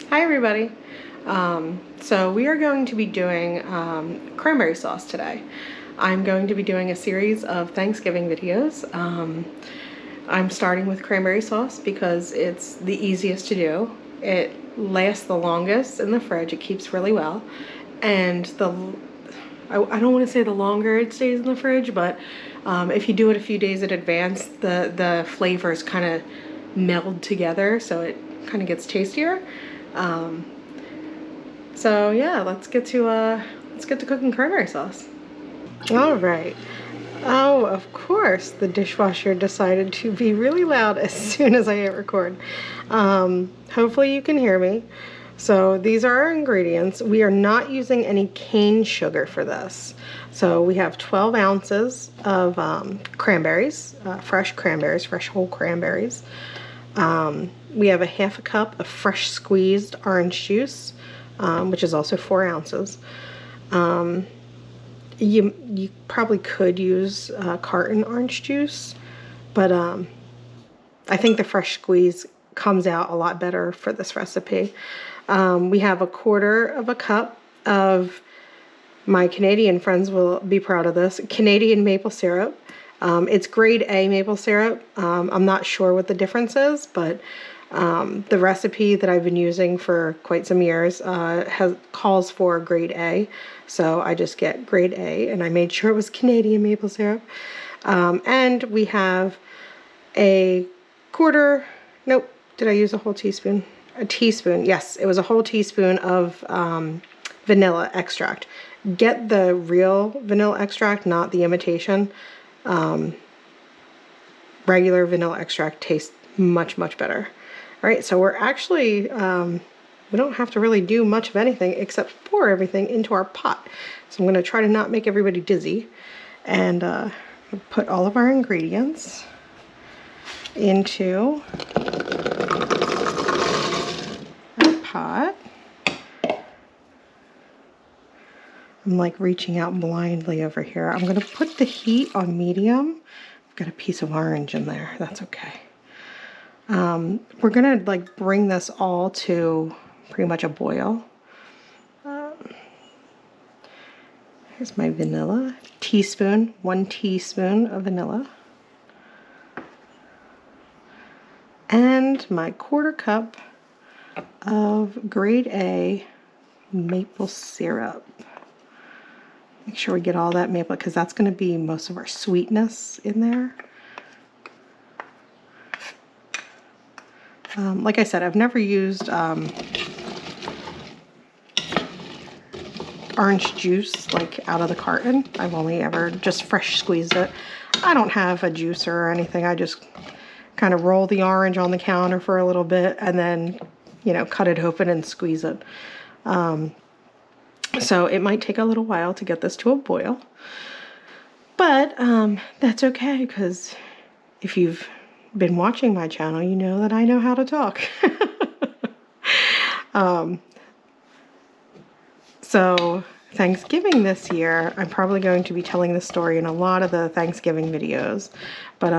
Hi everybody. So we are going to be doing cranberry sauce today. I'm going to be doing a series of Thanksgiving videos. I'm starting with cranberry sauce because it's the easiest to do. It lasts the longest in the fridge. It keeps really well. And I don't want to say the longer it stays in the fridge, but if you do it a few days in advance, the flavors kind of meld together, so it kind of gets tastier. So yeah, let's get to cooking cranberry sauce. All right. Oh, of course, the dishwasher decided to be really loud as soon as I hit record. Hopefully you can hear me. So these are our ingredients. We are not using any cane sugar for this. So we have 12 ounces of cranberries, fresh whole cranberries. We have a half a cup of fresh squeezed orange juice, which is also 4 ounces. You probably could use carton orange juice, but I think the fresh squeeze comes out a lot better for this recipe. We have 1/4 cup of, my Canadian friends will be proud of this, Canadian maple syrup. It's grade A maple syrup. I'm not sure what the difference is, but the recipe that I've been using for quite some years calls for grade A. So I just get grade A, and I made sure it was Canadian maple syrup. And we have a nope, did I use a whole teaspoon? A teaspoon, yes, it was a whole teaspoon of vanilla extract. Get the real vanilla extract, not the imitation. Regular vanilla extract tastes much, much better. All right, so we're actually, we don't have to really do much of anything except pour everything into our pot. So I'm going to try to not make everybody dizzy and put all of our ingredients into our pot. I'm like reaching out blindly over here. I'm going to put the heat on medium. I've got a piece of orange in there. That's okay. We're gonna like bring this all to pretty much a boil. Here's my vanilla. 1 teaspoon of vanilla. And my 1/4 cup of grade A maple syrup. Make sure we get all that maple, because that's gonna be most of our sweetness in there. Like I said, I've never used orange juice like out of the carton. I've only ever just fresh squeezed it. I don't have a juicer or anything. I just kind of roll the orange on the counter for a little bit and then, you know, cut it open and squeeze it. So it might take a little while to get this to a boil. But that's okay, because if you've been watching my channel, you know that I know how to talk. So Thanksgiving this year, I'm probably going to be telling the story in a lot of the Thanksgiving videos, but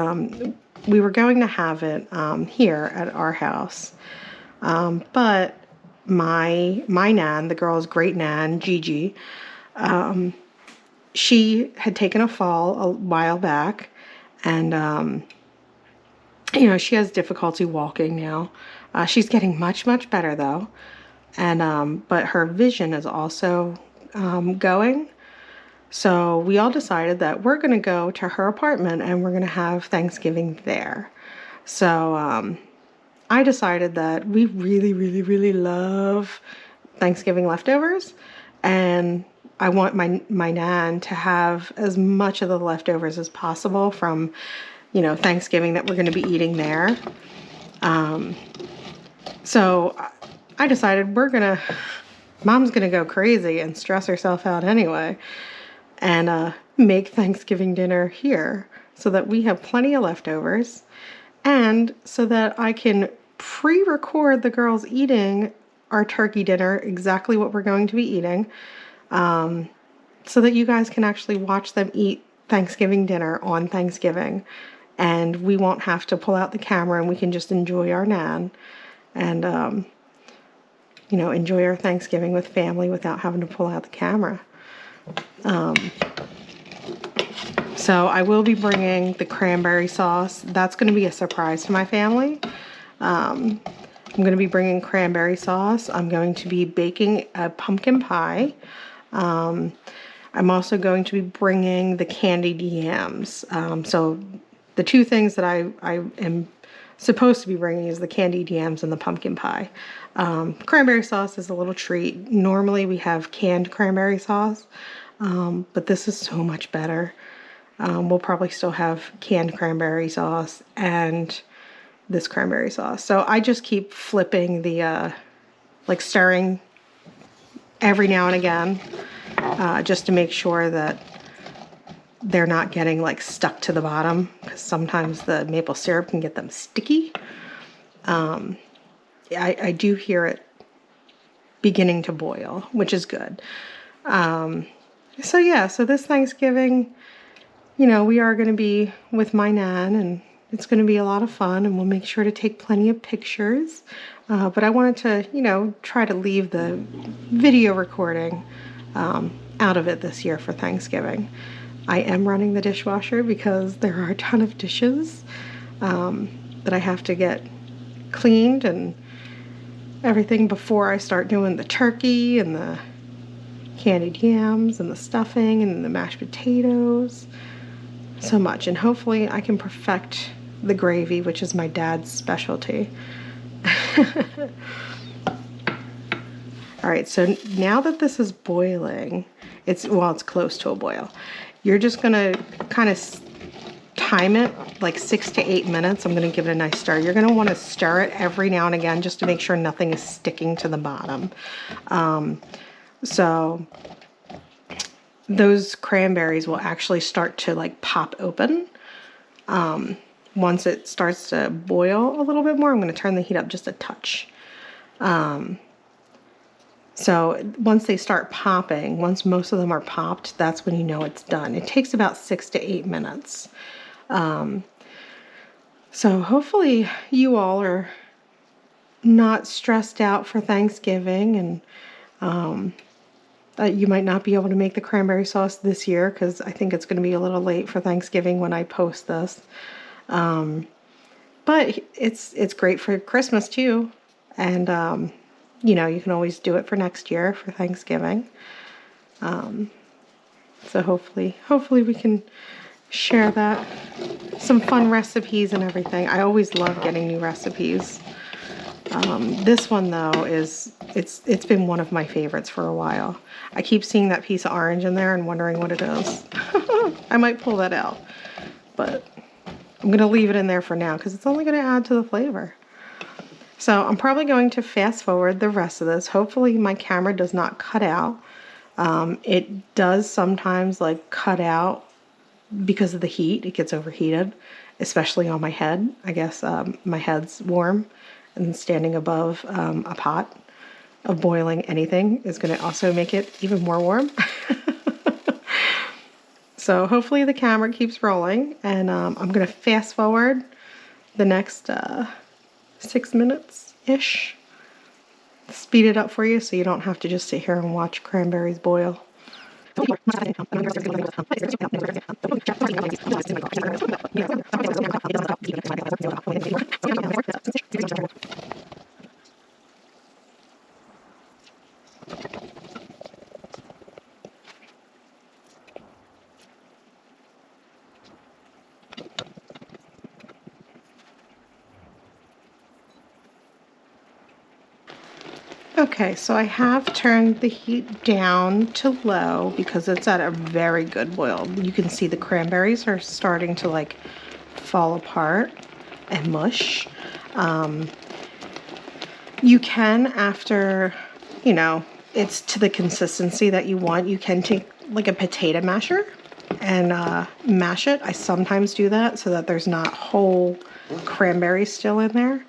we were going to have it here at our house, but my nan, the girl's great nan, Gigi, she had taken a fall a while back, and you know, she has difficulty walking now. She's getting much, much better though. And, but her vision is also, going. So we all decided that we're going to go to her apartment and we're going to have Thanksgiving there. So, I decided that we really, really, really love Thanksgiving leftovers. And I want my nan to have as much of the leftovers as possible from, you know, Thanksgiving that we're going to be eating there. So I decided Mom's gonna go crazy and stress herself out anyway, and make Thanksgiving dinner here so that we have plenty of leftovers, and so that I can pre-record the girls eating our turkey dinner, exactly what we're going to be eating, so that you guys can actually watch them eat Thanksgiving dinner on Thanksgiving, and we won't have to pull out the camera and we can just enjoy our nan. And enjoy our Thanksgiving with family without having to pull out the camera. So I will be bringing the cranberry sauce. That's going to be a surprise to my family. I'm going to be bringing cranberry sauce. I'm going to be baking a pumpkin pie. I'm also going to be bringing the candied yams. So the two things that I am supposed to be bringing is the candied yams and the pumpkin pie. Cranberry sauce is a little treat. Normally we have canned cranberry sauce, but this is so much better. We'll probably still have canned cranberry sauce and this cranberry sauce. So I just keep flipping the, like stirring every now and again, just to make sure that they're not getting like stuck to the bottom, because sometimes the maple syrup can get them sticky. I do hear it beginning to boil, which is good. So yeah, so this Thanksgiving, we are going to be with my nan, and it's going to be a lot of fun, and we'll make sure to take plenty of pictures. But I wanted to, try to leave the video recording out of it this year for Thanksgiving. I am running the dishwasher because there are a ton of dishes that I have to get cleaned and everything before I start doing the turkey and the candied yams and the stuffing and the mashed potatoes. So much. And hopefully I can perfect the gravy, which is my dad's specialty. All right, so now that this is boiling, it's close to a boil. You're just gonna kind of time it like 6 to 8 minutes. I'm gonna give it a nice stir. You're gonna want to stir it every now and again just to make sure nothing is sticking to the bottom. So those cranberries will actually start to like pop open. Once it starts to boil a little bit more, I'm going to turn the heat up just a touch. So once they start popping, once most of them are popped, that's when you know it's done. It takes about 6 to 8 minutes. So hopefully you all are not stressed out for Thanksgiving, and you might not be able to make the cranberry sauce this year because I think it's going to be a little late for Thanksgiving when I post this. But it's great for Christmas too. And, you can always do it for next year for Thanksgiving. So hopefully we can share that. Some fun recipes and everything. I always love getting new recipes. This one though it's been one of my favorites for a while. I keep seeing that piece of orange in there and wondering what it is. I might pull that out, but I'm going to leave it in there for now because it's only going to add to the flavor. So I'm probably going to fast forward the rest of this. Hopefully my camera does not cut out. It does sometimes like cut out because of the heat. It gets overheated, especially on my head. I guess my head's warm, and standing above a pot of boiling anything is going to also make it even more warm. So hopefully the camera keeps rolling, and I'm going to fast forward the next 6 minutes-ish. Speed it up for you so you don't have to just sit here and watch cranberries boil. Okay, so I have turned the heat down to low because it's at a very good boil. You can see the cranberries are starting to like fall apart and mush. You can, after, it's to the consistency that you want, you can take like a potato masher and mash it. I sometimes do that so that there's not whole cranberries still in there.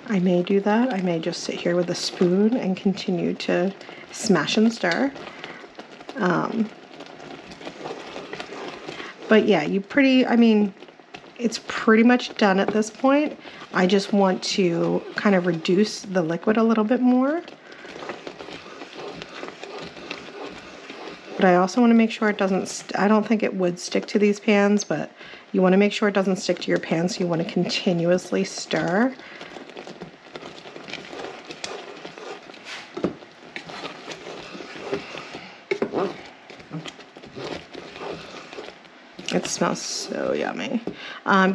I may do that. I may just sit here with a spoon and continue to smash and stir. But yeah, it's pretty much done at this point. I just want to kind of reduce the liquid a little bit more. But I also want to make sure it doesn't, I don't think it would stick to these pans, but you want to make sure it doesn't stick to your pan, so you want to continuously stir. It smells so yummy.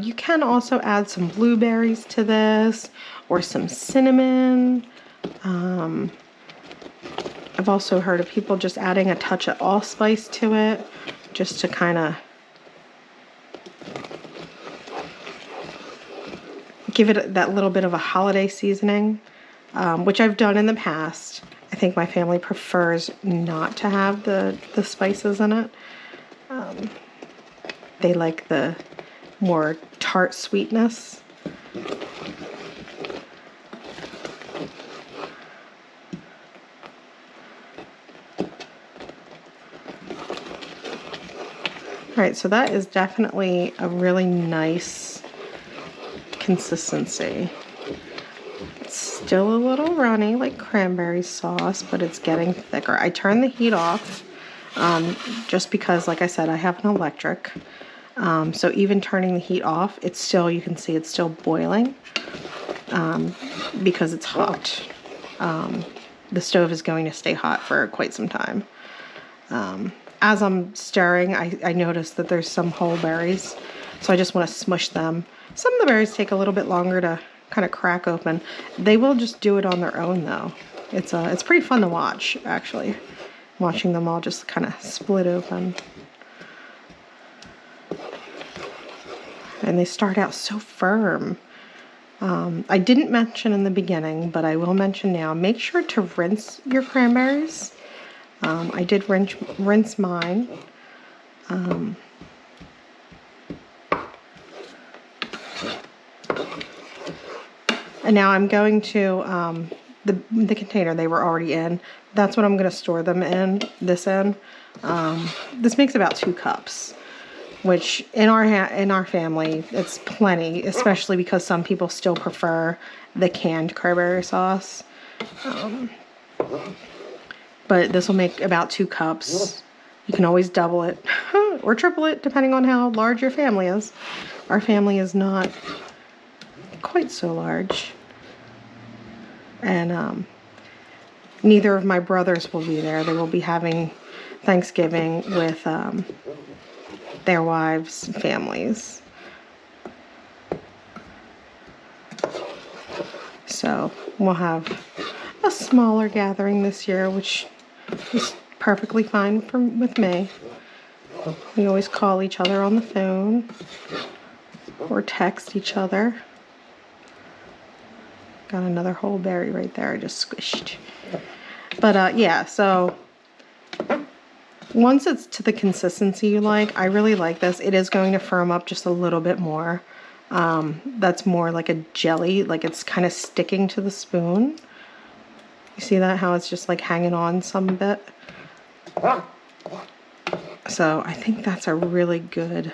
You can also add some blueberries to this, or some cinnamon. I've also heard of people just adding a touch of allspice to it, just to kind of give it that little bit of a holiday seasoning, which I've done in the past. I think my family prefers not to have the spices in it. They like the more tart sweetness. All right, so that is definitely a really nice consistency. It's still a little runny like cranberry sauce, but it's getting thicker. I turned the heat off just because, like I said, I have an electric. So even turning the heat off, it's still, you can see it's still boiling because it's hot. The stove is going to stay hot for quite some time. As I'm stirring, I noticed that there's some whole berries, so I just want to smush them. Some of the berries take a little bit longer to kind of crack open. They will just do it on their own though. It's pretty fun to watch, actually, watching them all just kind of split open. And they start out so firm. I didn't mention in the beginning, but I will mention now, make sure to rinse your cranberries. I did rinse mine. And now I'm going to, the container they were already in, that's what I'm going to store them in, this in. This makes about 2 cups. Which in our family, it's plenty, especially because some people still prefer the canned cranberry sauce. But this will make about 2 cups. You can always double it or triple it depending on how large your family is. Our family is not quite so large. And neither of my brothers will be there. They will be having Thanksgiving with their wives' families. So we'll have a smaller gathering this year, which is perfectly fine with me. We always call each other on the phone or text each other. Got another whole berry right there I just squished. But yeah, so once it's to the consistency you like, I really like this. It is going to firm up just a little bit more. That's more like a jelly, like it's kind of sticking to the spoon. You see that, how it's just like hanging on some bit? So I think that's a really good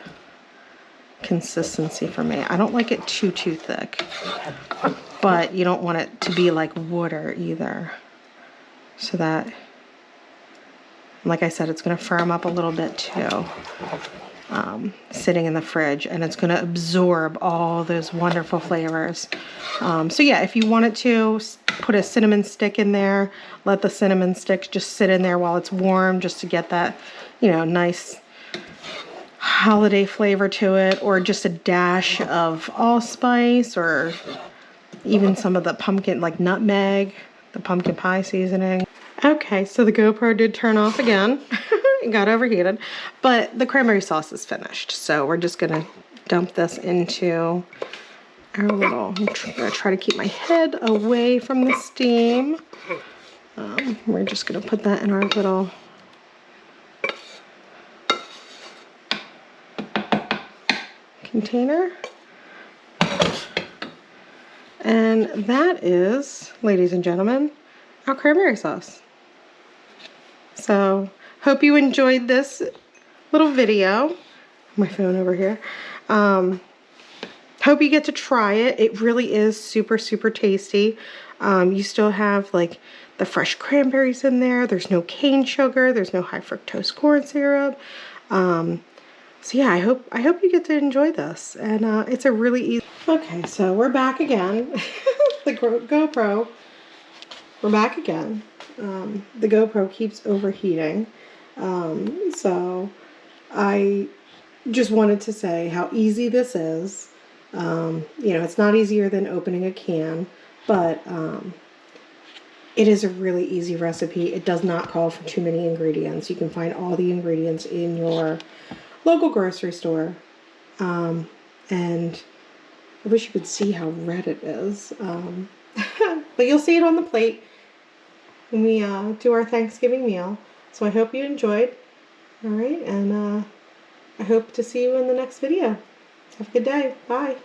consistency for me. I don't like it too thick, but you don't want it to be like water either. So that, like I said, it's going to firm up a little bit too, sitting in the fridge, and it's going to absorb all those wonderful flavors. So yeah, if you wanted to put a cinnamon stick in there, let the cinnamon stick just sit in there while it's warm, just to get that, you know, nice holiday flavor to it, or just a dash of allspice, or even some of the pumpkin, like nutmeg, the pumpkin pie seasoning. Okay, so the GoPro did turn off again. It got overheated, but the cranberry sauce is finished. So we're just gonna dump this into our little, I'm gonna try to keep my head away from the steam. We're just gonna put that in our little container. And that is, ladies and gentlemen, our cranberry sauce. So, hope you enjoyed this little video. My phone over here. hope you get to try it. It really is super, super tasty. You still have like the fresh cranberries in there. There's no cane sugar. There's no high fructose corn syrup. So yeah, I hope you get to enjoy this. And it's a really easy. Okay, so we're back again. The GoPro. We're back again. The GoPro keeps overheating. So I just wanted to say how easy this is. You know, it's not easier than opening a can, but it is a really easy recipe. It does not call for too many ingredients. You can find all the ingredients in your local grocery store. And I wish you could see how red it is. But you'll see it on the plate when we do our Thanksgiving meal. So I hope you enjoyed. All right, and I hope to see you in the next video. Have a good day. Bye.